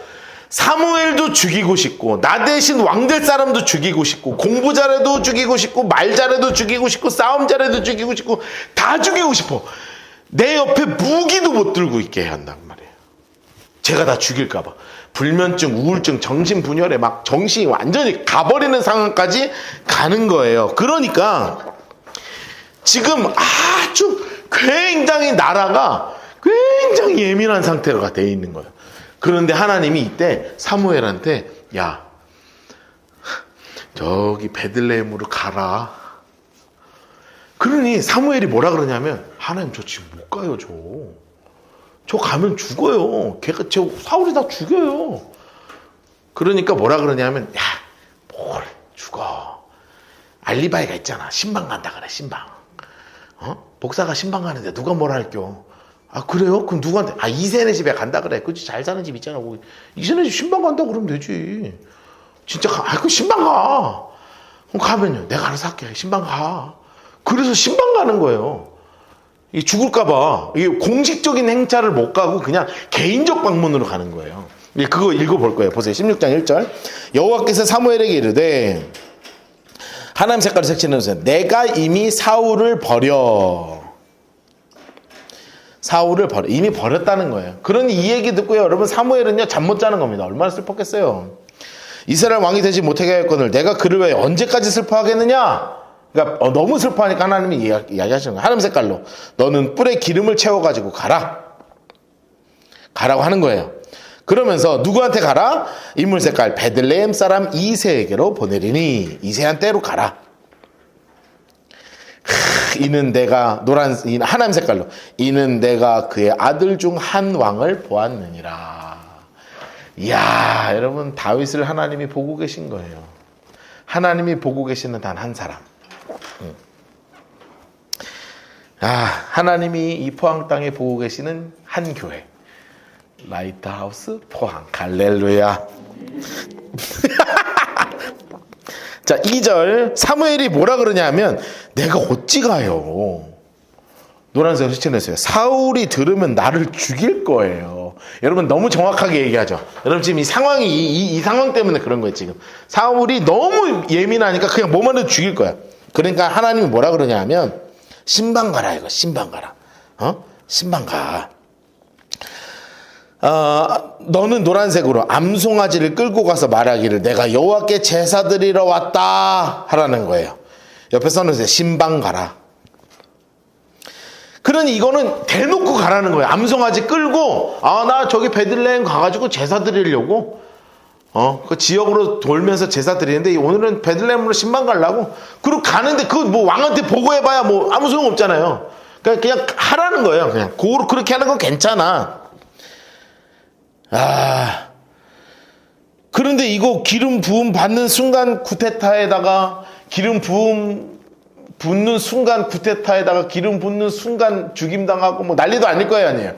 사무엘도 죽이고 싶고 나 대신 왕 될 사람도 죽이고 싶고 공부 잘해도 죽이고 싶고 말 잘해도 죽이고 싶고 싸움 잘해도 죽이고 싶고 다 죽이고 싶어. 내 옆에 무기도 못 들고 있게 해야 한단 말이에요. 제가 다 죽일까 봐. 불면증, 우울증, 정신분열에 막 정신이 완전히 가버리는 상황까지 가는 거예요. 그러니까 지금 아주 굉장히 나라가 굉장히 예민한 상태가 돼 있는 거예요. 그런데 하나님이 이때 사무엘한테 야, 저기 베들레헴으로 가라. 그러니 사무엘이 뭐라 그러냐면 하나님 저 지금 못 가요. 저 가면 죽어요. 걔가 저 사울이 다 죽여요. 그러니까 뭐라 그러냐면 야, 뭘 죽어. 알리바이가 있잖아. 신방 간다 그래. 신방. 목사가 신방 가는데 누가 뭐라 할겨. 아 그래요? 그럼 누구한테? 아 이세네 집에 간다 그래. 그치 잘 사는 집 있잖아. 거기. 이세네 집 신방 간다 그러면 되지. 진짜 그 신방 가. 그럼 가면요. 내가 알아서 할게. 신방 가. 그래서 신방 가는 거예요. 이 죽을까봐 이게 공식적인 행차를 못 가고 그냥 개인적 방문으로 가는 거예요. 그거 읽어볼 거예요. 보세요. 16장 1절. 여호와께서 사무엘에게 이르되 하나님 색깔을 색칠해주세요. 내가 이미 사울을 버려. 이미 버렸다는 거예요. 그러니 이 얘기 듣고요. 여러분 사무엘은요. 잠 못 자는 겁니다. 얼마나 슬펐겠어요. 이스라엘 왕이 되지 못하게 하였거늘 내가 그를 왜 언제까지 슬퍼하겠느냐. 그러니까 너무 슬퍼하니까 하나님이 이야기하시는 거예요. 하나님 색깔로 너는 뿔에 기름을 채워가지고 가라고 하는 거예요. 그러면서 누구한테 가라? 인물 색깔 베들레헴 사람 이새에게로 보내리니 이새한테로 가라. 이는 내가 하나님 색깔로 이는 내가 그의 아들 중 한 왕을 보았느니라. 이야, 여러분 다윗을 하나님이 보고 계신 거예요. 하나님이 보고 계시는 단 한 사람. 하나님이 이 포항 땅에 보고 계시는 한 교회. 라이트하우스 포항. 갈렐루야. 자, 2절 사무엘이 뭐라 그러냐 하면 내가 어찌 가요. 노란색으로 시청했어요. 사울이 들으면 나를 죽일 거예요. 여러분 너무 정확하게 얘기하죠. 여러분 지금 이 상황이 이 상황 때문에 그런 거예요. 지금 사울이 너무 예민하니까 그냥 뭐만 해도 죽일 거야. 그러니까 하나님이 뭐라 그러냐 하면 신방 가라 이거. 신방 가라. 신방 가. 너는 노란색으로 암송아지를 끌고 가서 말하기를 내가 여호와께 제사 드리러 왔다 하라는 거예요. 옆에 써놓으세요. 신방 가라. 그러니 이거는 대놓고 가라는 거예요. 암송아지 끌고 나 저기 베들레헴 가가지고 제사 드리려고 그 지역으로 돌면서 제사 드리는데 오늘은 베들레헴으로 신방 가려고. 그리고 가는데 그 뭐 왕한테 보고해봐야 뭐 아무 소용 없잖아요. 그냥 하라는 거예요. 그냥 그렇게 하는 건 괜찮아. 그런데 이거 기름 부음 받는 순간 쿠데타에다가 기름 붓는 순간 쿠데타에다가 기름 붓는 순간 죽임당하고 뭐 난리도 아닐 거예요, 아니에요?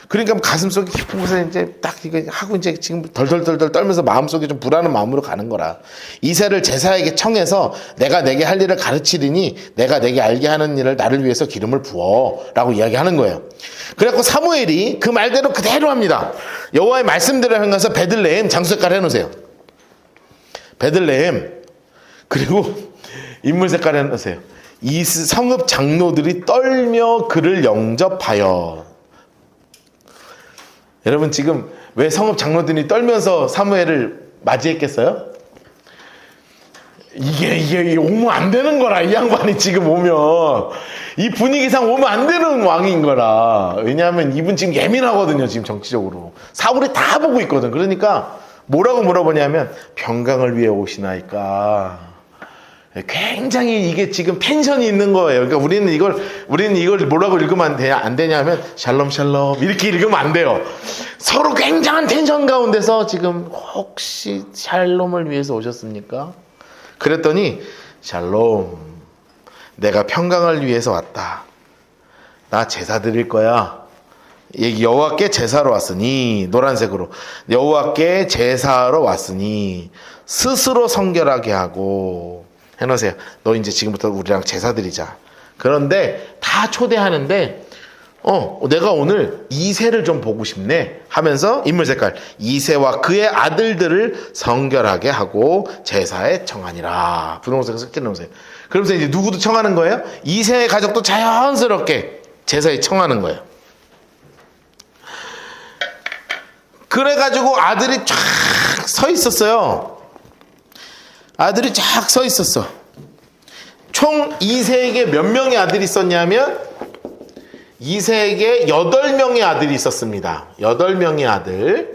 그러니까 가슴속에 깊은 곳에 이제 딱 이거 하고 이제 지금 덜덜덜덜 떨면서 마음속에 좀 불안한 마음으로 가는 거라. 이새를 제사에게 청해서 내가 내게 할 일을 가르치리니 내가 내게 알게 하는 일을 나를 위해서 기름을 부어라고 이야기하는 거예요. 그래갖고 사무엘이 그 말대로 그대로 합니다. 여호와의 말씀대로 행해서 베들레헴 장수 색깔 해놓으세요. 베들레헴. 그리고 인물 색깔 해놓으세요. 이 성읍 장로들이 떨며 그를 영접하여. 여러분 지금 왜 성읍 장로들이 떨면서 사무엘을 맞이했겠어요? 이게 오면 안 되는 거라. 이 양반이 지금 오면 이 분위기상 오면 안 되는 왕인 거라. 왜냐하면 이분 지금 예민하거든요. 지금 정치적으로 사울이 다 보고 있거든. 그러니까 뭐라고 물어보냐면 평강을 위해 오시나이까. 굉장히 이게 지금 텐션이 있는 거예요. 그러니까 우리는 이걸 뭐라고 읽으면 안 되냐면 샬롬 샬롬 이렇게 읽으면 안 돼요. 서로 굉장한 텐션 가운데서 지금 혹시 샬롬을 위해서 오셨습니까? 그랬더니 샬롬, 내가 평강을 위해서 왔다. 나 제사 드릴 거야. 여호와께 제사로 왔으니, 노란색으로 여호와께 제사로 왔으니 스스로 성결하게 하고 해놓으세요. 너 이제 지금부터 우리랑 제사 드리자. 그런데 다 초대하는데 내가 오늘 이새를 좀 보고 싶네 하면서 인물 색깔 이새와 그의 아들들을 성결하게 하고 제사에 청하니라. 분홍색 섞여 놓으세요. 그러면서 이제 누구도 청하는 거예요? 이새의 가족도 자연스럽게 제사에 청하는 거예요. 그래가지고 아들이 쫙 서 있었어요. 아들이 쫙 서 있었어. 총 이새에게 몇 명의 아들이 있었냐면 이새에게 8명의 아들이 있었습니다. 8명의 아들.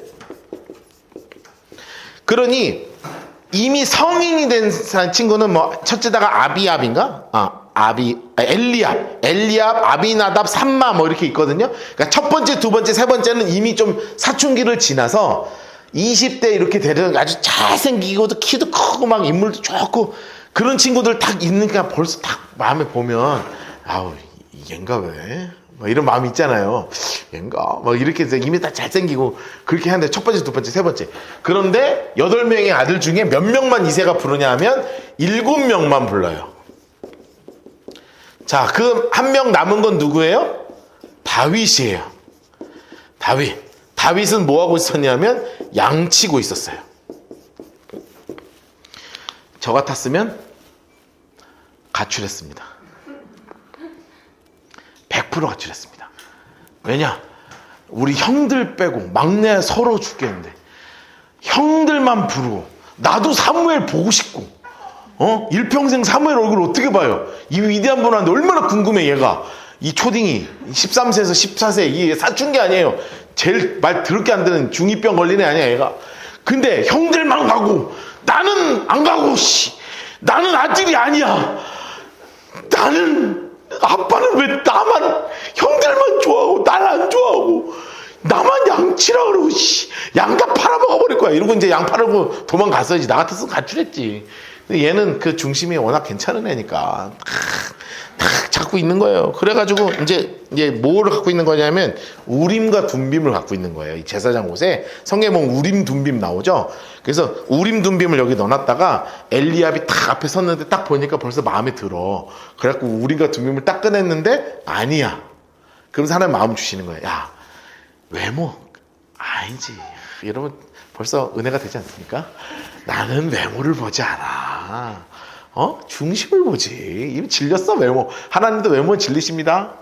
그러니 이미 성인이 된 친구는 뭐 첫째다가 아비압인가? 엘리압, 아비나답, 삼마 뭐 이렇게 있거든요. 그러니까 첫 번째, 두 번째, 세 번째는 이미 좀 사춘기를 지나서 20대 이렇게 되는 아주 잘생기고 키도 크고 막 인물도 좋고 그런 친구들 딱 있으니까 벌써 딱 마음에 보면 아우 얘인가 왜? 막 이런 마음이 있잖아요. 얘인가? 막 이렇게 해서 이미 다 잘생기고 그렇게 하는데 첫 번째, 두 번째, 세 번째. 그런데 8명의 아들 중에 몇 명만 이새가 부르냐 하면 7명만 불러요. 자, 그 한 명 남은 건 누구예요? 다윗이에요. 다윗은 뭐 하고 있었냐면 양치고 있었어요. 저 같았으면 가출했습니다. 100% 가출했습니다. 왜냐? 우리 형들 빼고 막내 서로 죽겠는데 형들만 부르고 나도 사무엘 보고 싶고 일평생 사무엘 얼굴 어떻게 봐요? 이 위대한 분한테 얼마나 궁금해. 얘가 이 초딩이 13세에서 14세 이 사춘기 아니에요. 제일 말 더럽게 안 되는 중2병 걸린 애 아니야 얘가. 근데 형들만 가고 나는 안 가고 나는 아들이 아니야. 나는 아빠는 왜 나만 형들만 좋아하고 날 안 좋아하고 나만 양치라 그러고 양 다 팔아먹어 버릴 거야. 이러고 이제 양 팔고 도망갔어야지. 나 같았으면 가출했지. 근데 얘는 그 중심이 워낙 괜찮은 애니까 탁 잡고 있는 거예요. 그래가지고 이제 뭐를 갖고 있는 거냐면 우림과 둠빔을 갖고 있는 거예요. 이 제사장 옷에 성경에 보면 우림 둠빔 나오죠. 그래서 우림 둠빔을 여기 넣어놨다가 엘리압이 딱 앞에 섰는데 딱 보니까 벌써 마음에 들어. 그래갖고 우림과 둠빔을 딱 꺼냈는데 아니야. 그러면서 하나님 마음 주시는 거예요. 야, 외모 아니지. 이러면 벌써 은혜가 되지 않습니까? 나는 외모를 보지 않아. 중심을 보지. 이미 질렸어, 외모. 하나님도 외모는 질리십니다.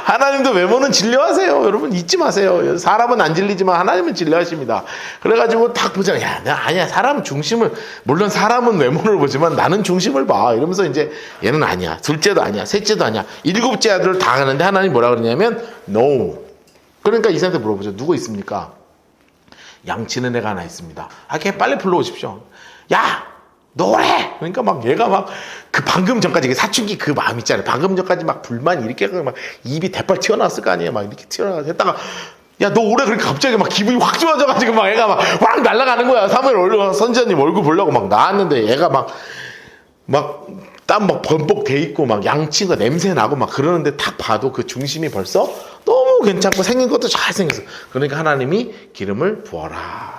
하나님도 외모는 진료하세요. 여러분 잊지 마세요. 사람은 안 질리지만 하나님은 진료하십니다. 그래가지고 딱 보자. 야, 아니야. 사람 중심을, 물론 사람은 외모를 보지만 나는 중심을 봐. 이러면서 이제 얘는 아니야. 둘째도 아니야. 셋째도 아니야. 7째 아들을 다 가는데 하나님 뭐라 그러냐면 no. 그러니까 이사한테 물어보죠. 누구 있습니까? 양치는 애가 하나 있습니다. 걔 빨리 불러오십시오. 야! 노래! 그러니까 막 얘가 막 그 방금 전까지 사춘기 그 마음 있잖아요. 방금 전까지 막 불만이 이렇게 막 입이 대빨 튀어나왔을 거 아니에요. 막 이렇게 튀어나와서 했다가 야, 너 오래 그렇게 갑자기 막 기분이 확 좋아져가지고 막 얘가 막 확 날아가는 거야. 사무엘 선지자님 얼굴 보려고 막 나왔는데 얘가 막 땀 막 범벅 돼 있고 막 양치가 냄새 나고 막 그러는데 딱 봐도 그 중심이 벌써 너무 괜찮고 생긴 것도 잘생겼어. 그러니까 하나님이 기름을 부어라.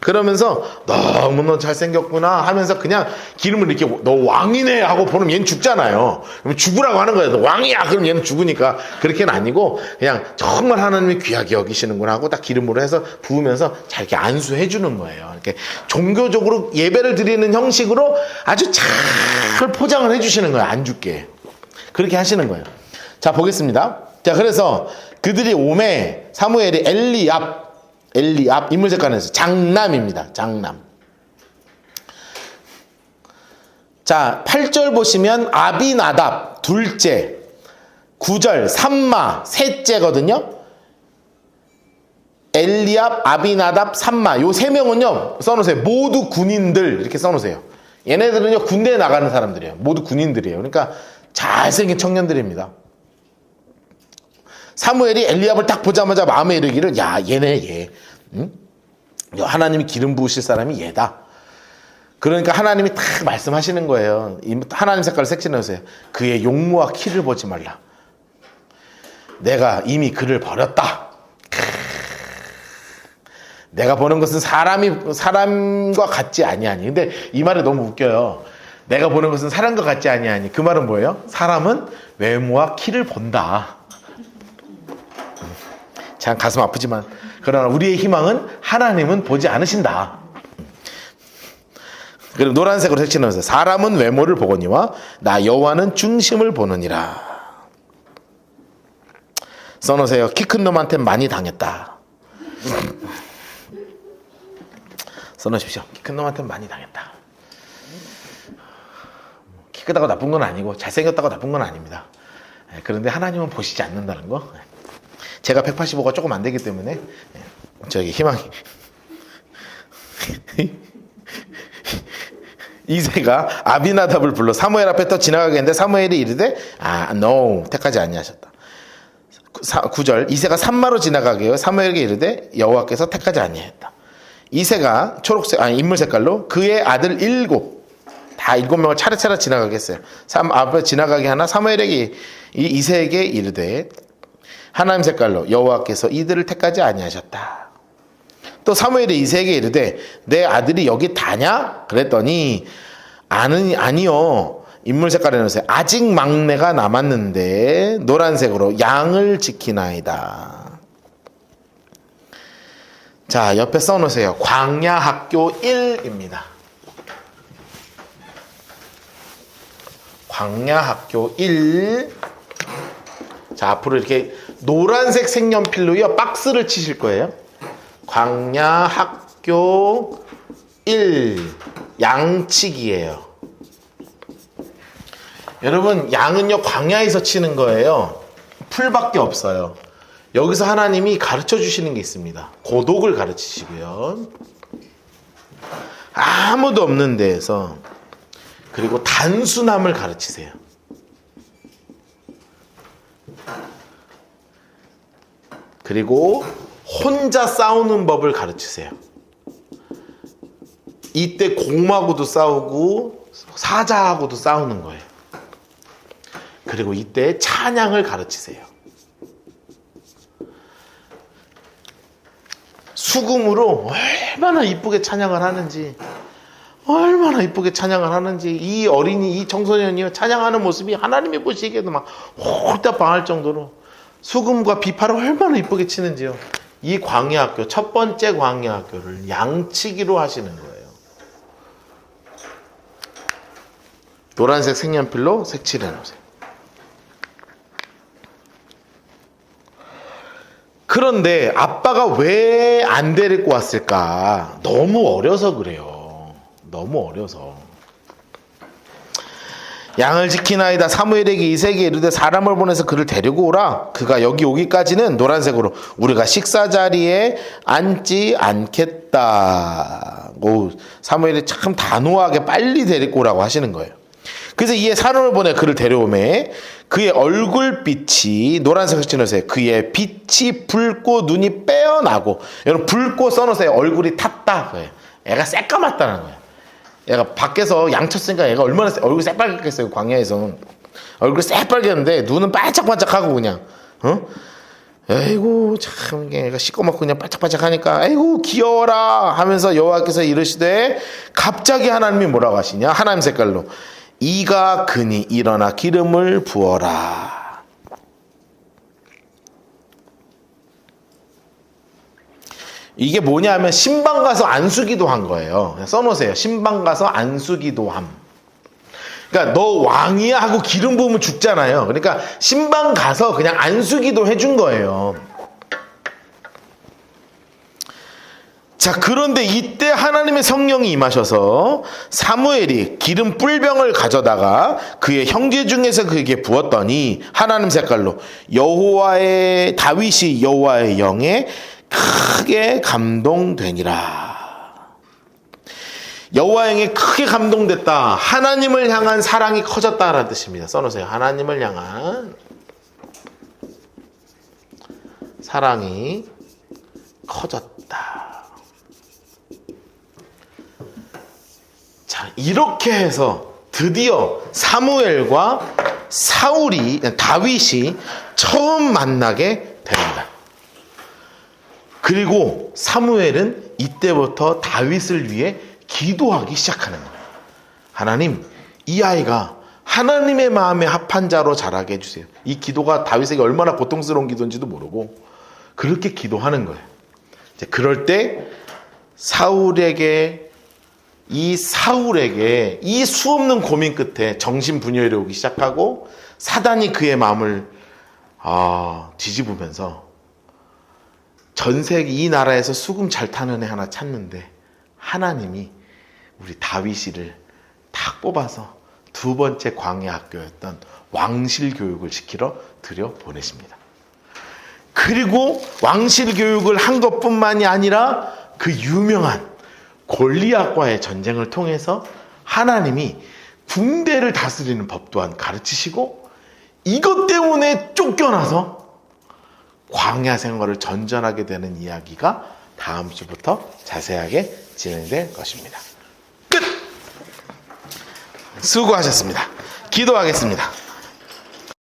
그러면서 너무 너 잘생겼구나 하면서 그냥 기름을 이렇게 너 왕이네 하고 보면 얘는 죽잖아요. 그럼 죽으라고 하는 거예요. 너 왕이야. 그럼 얘는 죽으니까. 그렇게는 아니고 그냥 정말 하나님이 귀하게 여기시는구나 하고 딱 기름으로 해서 부으면서 잘 이렇게 안수해 주는 거예요. 이렇게 종교적으로 예배를 드리는 형식으로 아주 잘 포장을 해 주시는 거예요. 안 죽게. 그렇게 하시는 거예요. 자, 보겠습니다. 자, 그래서 그들이 오매 사무엘이 엘리압 인물 색깔에서 장남입니다. 장남. 자, 8절 보시면 아비나답 둘째, 9절 삼마 셋째거든요. 엘리압, 아비나답, 삼마 요 세 명은요 써놓으세요. 모두 군인들 이렇게 써놓으세요. 얘네들은요 군대에 나가는 사람들이에요. 모두 군인들이에요. 그러니까 잘생긴 청년들입니다. 사무엘이 엘리압을 딱 보자마자 마음에 이르기를 야 얘네 얘 응? 하나님이 기름 부으실 사람이 얘다. 그러니까 하나님이 딱 말씀하시는 거예요. 하나님 색깔을 색칠해주세요. 그의 용모와 키를 보지 말라. 내가 이미 그를 버렸다. 내가 보는 것은 사람과 같지 아니하니. 근데 이 말이 너무 웃겨요. 내가 보는 것은 사람과 같지 아니하니. 그 말은 뭐예요? 사람은 외모와 키를 본다. 참 가슴 아프지만 그러나 우리의 희망은 하나님은 보지 않으신다. 그리고 노란색으로 색칠하면서 사람은 외모를 보거니와 나 여호와는 중심을 보느니라. 써놓으세요. 키 큰 놈한테 많이 당했다. 써놓으십시오. 키 큰 놈한테 많이 당했다. 키 크다고 나쁜 건 아니고 잘생겼다고 나쁜 건 아닙니다. 그런데 하나님은 보시지 않는다는 거. 제가 185가 조금 안 되기 때문에 저기 희망이 이새가 아비나답을 불러 사무엘 앞에 또 지나가게 했는데 사무엘이 이르되 no 택하지 아니하셨다. 9절 이새가 산마로 지나가게 하여 사무엘에게 이르되 여호와께서 택하지 아니하였다. 이새가 초록색 인물 색깔로 그의 아들 7명을 차례차례 지나가게 했어요. 앞에 지나가게 하나 사무엘에게 이새에게 이르되 하나님 색깔로 여호와께서 이들을 택하지 아니하셨다. 또 사무엘이 이새에게 이르되 내 아들이 여기 다냐? 그랬더니 아니요. 인물 색깔에 넣으세요. 아직 막내가 남았는데 노란색으로 양을 지키나이다. 자, 옆에 써놓으세요. 광야학교 1입니다. 광야학교 1. 자, 앞으로 이렇게 노란색 색연필로요 박스를 치실 거예요. 광야학교 1 양치기예요. 여러분 양은요 광야에서 치는 거예요. 풀밖에 없어요. 여기서 하나님이 가르쳐 주시는 게 있습니다. 고독을 가르치시고요. 아무도 없는 데에서 그리고 단순함을 가르치세요. 그리고 혼자 싸우는 법을 가르치세요. 이때 곰하고도 싸우고 사자하고도 싸우는 거예요. 그리고 이때 찬양을 가르치세요. 수금으로 얼마나 이쁘게 찬양을 하는지 이 어린이, 이 청소년이 찬양하는 모습이 하나님이 보시기에도 막 홀딱 방할 정도로 수금과 비파를 얼마나 이쁘게 치는지요. 이 광야학교, 첫 번째 광야학교를 양치기로 하시는 거예요. 노란색 색연필로 색칠해 놓으세요. 그런데 아빠가 왜 안 데리고 왔을까? 너무 어려서 그래요. 너무 어려서. 양을 지키나이다. 사무엘에게 이새에게 이르되 사람을 보내서 그를 데리고 오라. 그가 여기 오기까지는 노란색으로 우리가 식사 자리에 앉지 않겠다. 사무엘이 참 단호하게 빨리 데리고 오라고 하시는 거예요. 그래서 이에 사람을 보내 그를 데려오매 그의 얼굴빛이 노란색을 칠해놓으세요. 그의 빛이 붉고 눈이 빼어나고. 여러분 붉고 써놓으세요. 얼굴이 탔다. 애가 새까맣다는 거예요. 얘가 밖에서 양쳤으니까 얘가 얼마나 얼굴이 새빨갛겠어요. 광야에서 얼굴이 새빨개졌는데 눈은 반짝반짝하고 그냥 아이고 참 얘가 시꺼멓고 그냥 반짝반짝하니까 아이고 귀여워라 하면서 여호와께서 이르시되 갑자기 하나님이 뭐라고 하시냐? 하나님 색깔로 이가 그니 일어나 기름을 부어라. 이게 뭐냐 하면 신방 가서 안수기도 한 거예요. 써놓으세요. 신방 가서 안수기도 함. 그러니까 너 왕이야 하고 기름 부으면 죽잖아요. 그러니까 신방 가서 그냥 안수기도 해준 거예요. 자, 그런데 이때 하나님의 성령이 임하셔서 사무엘이 기름 뿔병을 가져다가 그의 형제 중에서 그에게 부었더니 하나님 색깔로 다윗이 여호와의 영에 크게 감동되니라. 여호와에게 크게 감동됐다. 하나님을 향한 사랑이 커졌다라는 뜻입니다. 써놓으세요. 하나님을 향한 사랑이 커졌다. 자, 이렇게 해서 드디어 사무엘과 다윗이 처음 만나게 됩니다. 그리고 사무엘은 이때부터 다윗을 위해 기도하기 시작하는 거예요. 하나님, 이 아이가 하나님의 마음에 합한 자로 자라게 해주세요. 이 기도가 다윗에게 얼마나 고통스러운 기도인지도 모르고 그렇게 기도하는 거예요. 이제 그럴 때 사울에게 이 수없는 고민 끝에 정신분열이 오기 시작하고 사단이 그의 마음을 뒤집으면서 전 세계 이 나라에서 수금 잘 타는 애 하나 찾는데 하나님이 우리 다윗이를 딱 뽑아서 두 번째 광야 학교였던 왕실 교육을 시키러 들여 보내십니다. 그리고 왕실 교육을 한 것뿐만이 아니라 그 유명한 골리앗과의 전쟁을 통해서 하나님이 군대를 다스리는 법 또한 가르치시고 이것 때문에 쫓겨나서 광야 생활을 전전하게 되는 이야기가 다음 주부터 자세하게 진행될 것입니다. 끝! 수고하셨습니다. 기도하겠습니다.